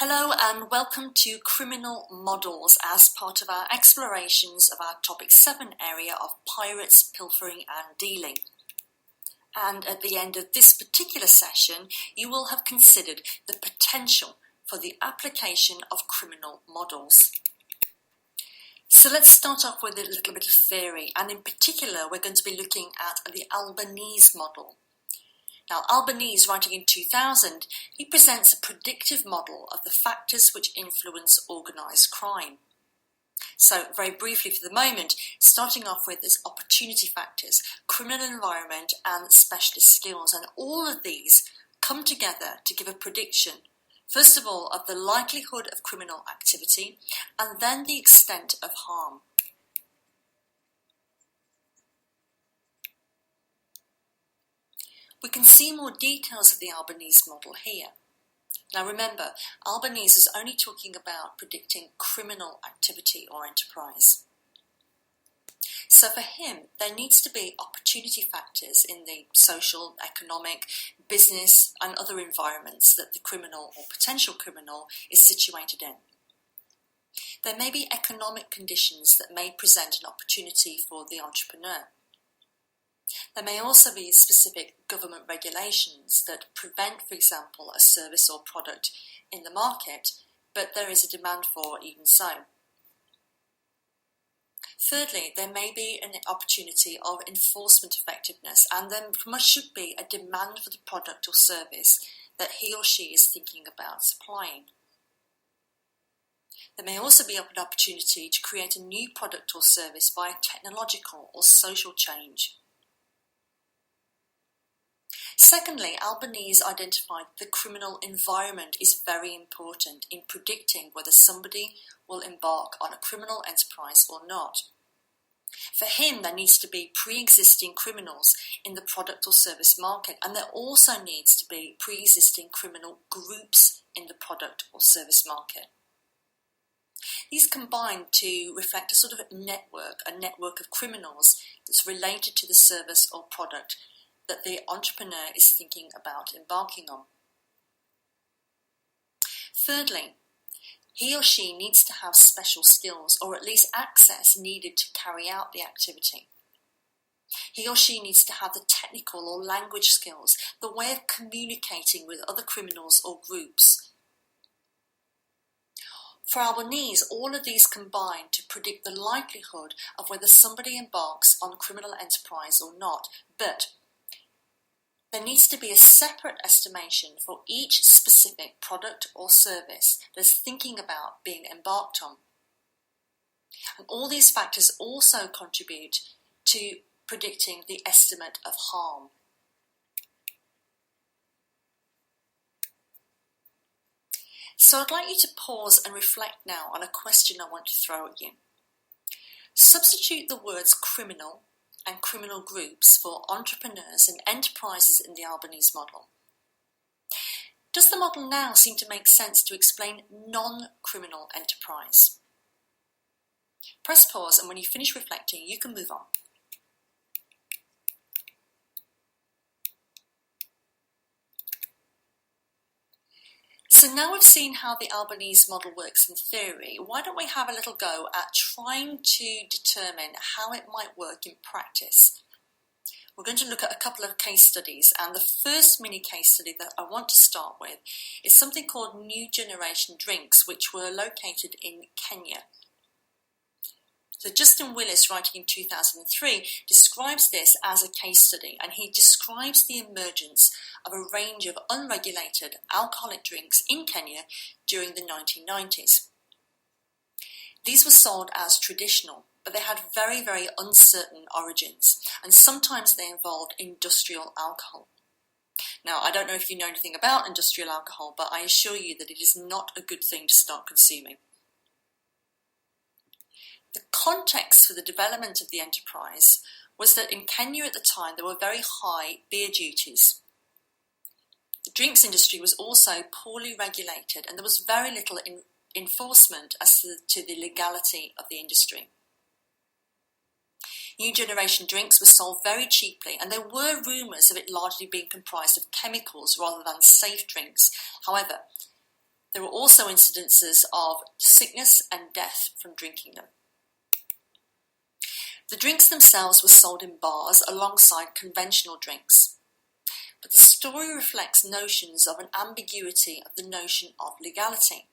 Hello and welcome to Criminal Models as part of our explorations of our Topic 7 area of pirates, pilfering and dealing. And at the end of this particular session, you will have considered the potential for the application of criminal models. So let's start off with a little bit of theory, and in particular we're going to be looking at the Albanese model. Now, Albanese, writing in 2000, he presents a predictive model of the factors which influence organised crime. So, very briefly for the moment, starting off with is opportunity factors, criminal environment and specialist skills, and all of these come together to give a prediction, first of all, of the likelihood of criminal activity, and then the extent of harm. We can see more details of the Albanese model here. Now remember, Albanese is only talking about predicting criminal activity or enterprise. So for him, there needs to be opportunity factors in the social, economic, business and other environments that the criminal or potential criminal is situated in. There may be economic conditions that may present an opportunity for the entrepreneur. There may also be specific government regulations that prevent, for example, a service or product in the market, but there is a demand for even so. Thirdly, there may be an opportunity of enforcement effectiveness, and there should be a demand for the product or service that he or she is thinking about supplying. There may also be an opportunity to create a new product or service by technological or social change. Secondly, Albanese identified the criminal environment is very important in predicting whether somebody will embark on a criminal enterprise or not. For him, there needs to be pre-existing criminals in the product or service market, and there also needs to be pre-existing criminal groups in the product or service market. These combine to reflect a sort of a network of criminals that's related to the service or product that the entrepreneur is thinking about embarking on. Thirdly, he or she needs to have special skills, or at least access needed to carry out the activity. He or she needs to have the technical or language skills, the way of communicating with other criminals or groups. For Albanese, all of these combine to predict the likelihood of whether somebody embarks on a criminal enterprise or not, but there needs to be a separate estimation for each specific product or service that's thinking about being embarked on. And all these factors also contribute to predicting the estimate of harm. So I'd like you to pause and reflect now on a question I want to throw at you. Substitute the words criminal and criminal groups for entrepreneurs and enterprises in the Albanese model. Does the model now seem to make sense to explain non-criminal enterprise? Press pause, and when you finish reflecting, you can move on. So now we've seen how the Albanese model works in theory, why don't we have a little go at trying to determine how it might work in practice? We're going to look at a couple of case studies, and the first mini case study that I want to start with is something called New Generation Drinks, which were located in Kenya. So Justin Willis, writing in 2003, describes this as a case study, and he describes the emergence of a range of unregulated alcoholic drinks in Kenya during the 1990s. These were sold as traditional, but they had very, very uncertain origins, and sometimes they involved industrial alcohol. Now, I don't know if you know anything about industrial alcohol, but I assure you that it is not a good thing to start consuming. The context for the development of the enterprise was that in Kenya at the time there were very high beer duties. The drinks industry was also poorly regulated, and there was very little enforcement as to the legality of the industry. New Generation Drinks were sold very cheaply, and there were rumours of it largely being comprised of chemicals rather than safe drinks. However, There were also incidences of sickness and death from drinking them. The drinks themselves were sold in bars alongside conventional drinks. But the story reflects notions of an ambiguity of the notion of legality.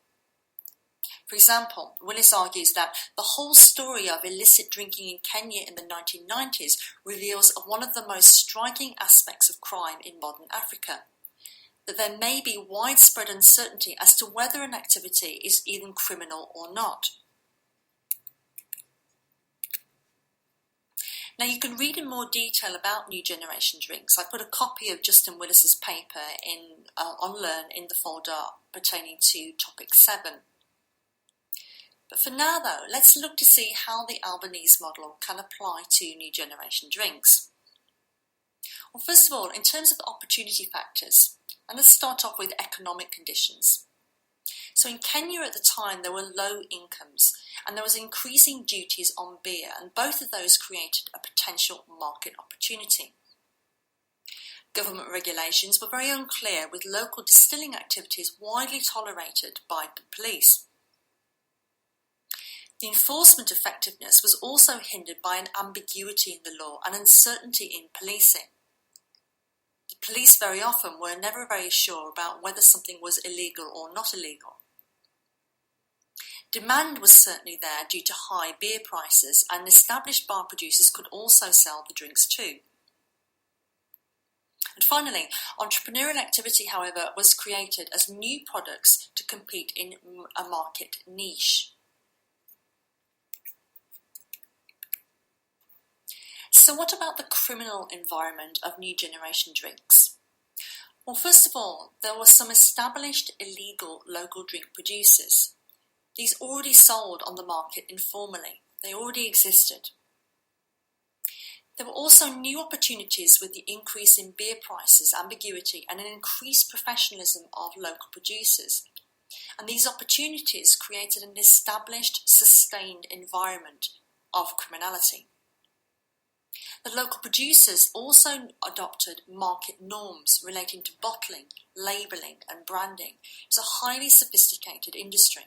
For example, Willis argues that the whole story of illicit drinking in Kenya in the 1990s reveals one of the most striking aspects of crime in modern Africa, that there may be widespread uncertainty as to whether an activity is even criminal or not. Now you can read in more detail about new generation drinks. I put a copy of Justin Willis's paper on Learn in the folder pertaining to topic 7. But for now though, let's look to see how the Albanese model can apply to new generation drinks. Well, first of all, in terms of the opportunity factors, and let's start off with economic conditions. So in Kenya at the time there were low incomes and there was increasing duties on beer, and both of those created a potential market opportunity. Government regulations were very unclear, with local distilling activities widely tolerated by the police. The enforcement effectiveness was also hindered by an ambiguity in the law and uncertainty in policing. The police very often were never very sure about whether something was illegal or not illegal. Demand was certainly there due to high beer prices, and established bar producers could also sell the drinks too. And finally, entrepreneurial activity, however, was created as new products to compete in a market niche. So what about the criminal environment of new generation drinks? Well, first of all, there were some established illegal local drink producers. These already sold on the market informally. They already existed. There were also new opportunities with the increase in beer prices, ambiguity, and an increased professionalism of local producers. And these opportunities created an established, sustained environment of criminality. The local producers also adopted market norms relating to bottling, labelling, and branding. It's a highly sophisticated industry.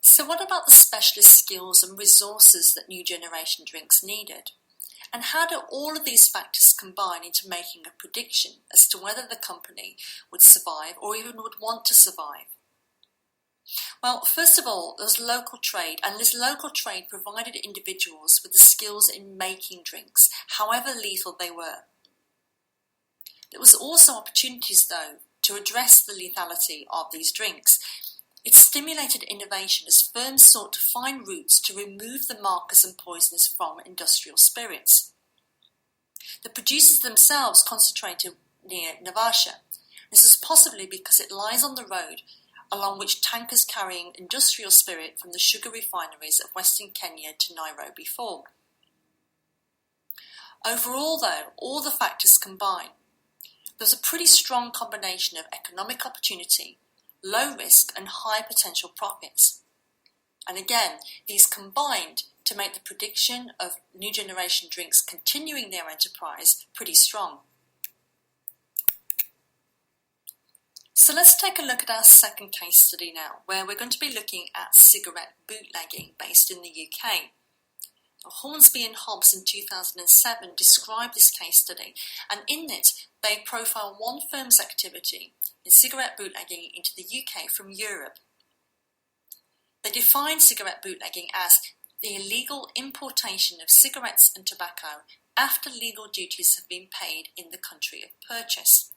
So what about the specialist skills and resources that new generation drinks needed? And how do all of these factors combine into making a prediction as to whether the company would survive or even would want to survive? Well, first of all, there was local trade, and this local trade provided individuals with the skills in making drinks, however lethal they were. There was also opportunities, though, to address the lethality of these drinks. It stimulated innovation as firms sought to find routes to remove the markers and poisons from industrial spirits. The producers themselves concentrated near Naivasha. This is possibly because it lies on the road along which tankers carrying industrial spirit from the sugar refineries of Western Kenya to Nairobi fall. Overall, though, all the factors combine. There's a pretty strong combination of economic opportunity, low risk and high potential profits. And again, these combined to make the prediction of new generation drinks continuing their enterprise pretty strong. So let's take a look at our second case study now, where we're going to be looking at cigarette bootlegging based in the UK. Hornsby and Hobbs in 2007 described this case study, and in it they profile one firm's activity in cigarette bootlegging into the UK from Europe. They define cigarette bootlegging as the illegal importation of cigarettes and tobacco after legal duties have been paid in the country of purchase.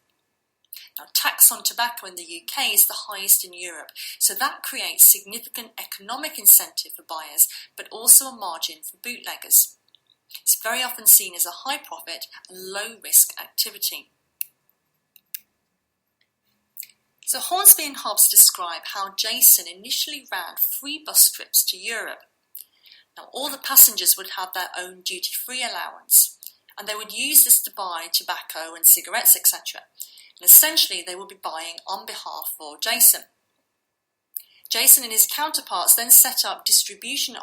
Now, tax on tobacco in the UK is the highest in Europe, so that creates significant economic incentive for buyers, but also a margin for bootleggers. It's very often seen as a high profit and low risk activity. So Hornsby and Hobbs describe how Jason initially ran free bus trips to Europe. Now, all the passengers would have their own duty-free allowance, and they would use this to buy tobacco and cigarettes, etc. And essentially they would be buying on behalf of Jason. Jason and his counterparts then set up distribution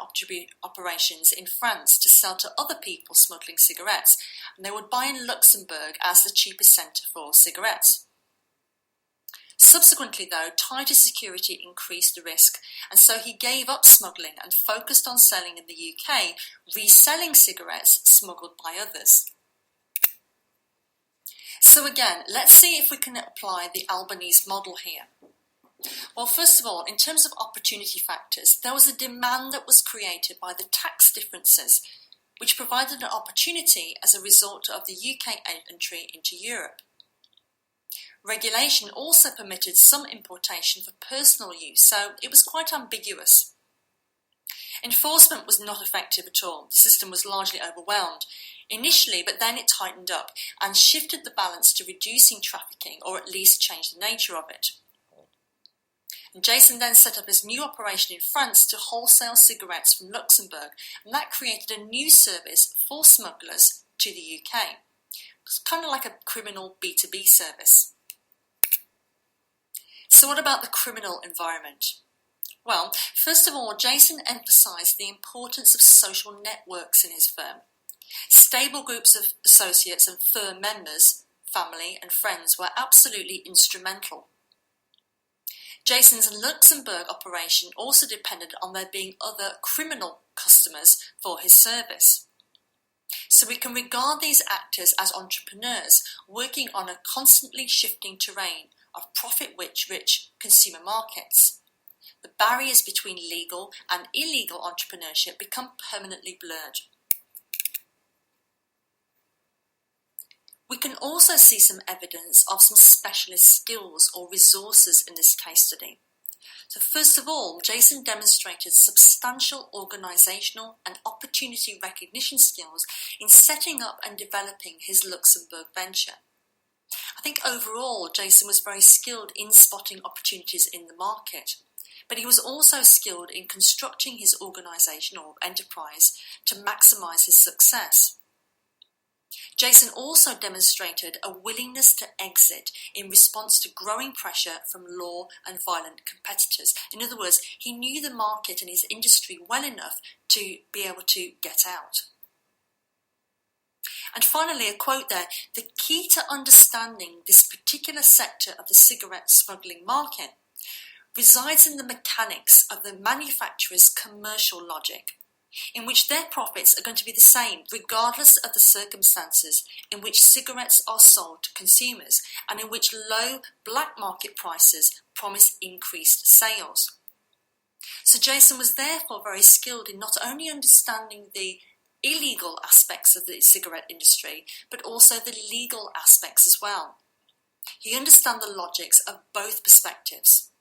operations in France to sell to other people smuggling cigarettes, and they would buy in Luxembourg as the cheapest centre for cigarettes. Subsequently, though, tighter security increased the risk, and so he gave up smuggling and focused on selling in the UK, reselling cigarettes smuggled by others. So again, let's see if we can apply the Albanese model here. Well, first of all, in terms of opportunity factors, there was a demand that was created by the tax differences, which provided an opportunity as a result of the UK entry into Europe. Regulation also permitted some importation for personal use, so it was quite ambiguous. Enforcement was not effective at all. The system was largely overwhelmed initially, but then it tightened up and shifted the balance to reducing trafficking, or at least changed the nature of it. And Jason then set up his new operation in France to wholesale cigarettes from Luxembourg, and that created a new service for smugglers to the UK. It's kind of like a criminal B2B service. So what about the criminal environment? Well, first of all, Jason emphasised the importance of social networks in his firm. Stable groups of associates and firm members, family and friends were absolutely instrumental. Jason's Luxembourg operation also depended on there being other criminal customers for his service. So we can regard these actors as entrepreneurs working on a constantly shifting terrain of profit-rich consumer markets. The barriers between legal and illegal entrepreneurship become permanently blurred. We can also see some evidence of some specialist skills or resources in this case study. So first of all, Jason demonstrated substantial organisational and opportunity recognition skills in setting up and developing his Luxembourg venture. I think overall, Jason was very skilled in spotting opportunities in the market, but he was also skilled in constructing his organisation or enterprise to maximise his success. Jason also demonstrated a willingness to exit in response to growing pressure from law and violent competitors. In other words, he knew the market and his industry well enough to be able to get out. And finally, a quote there: "The key to understanding this particular sector of the cigarette smuggling market resides in the mechanics of the manufacturer's commercial logic, in which their profits are going to be the same regardless of the circumstances in which cigarettes are sold to consumers and in which low black market prices promise increased sales." So Jason was therefore very skilled in not only understanding the illegal aspects of the cigarette industry, but also the legal aspects as well. He understood the logics of both perspectives.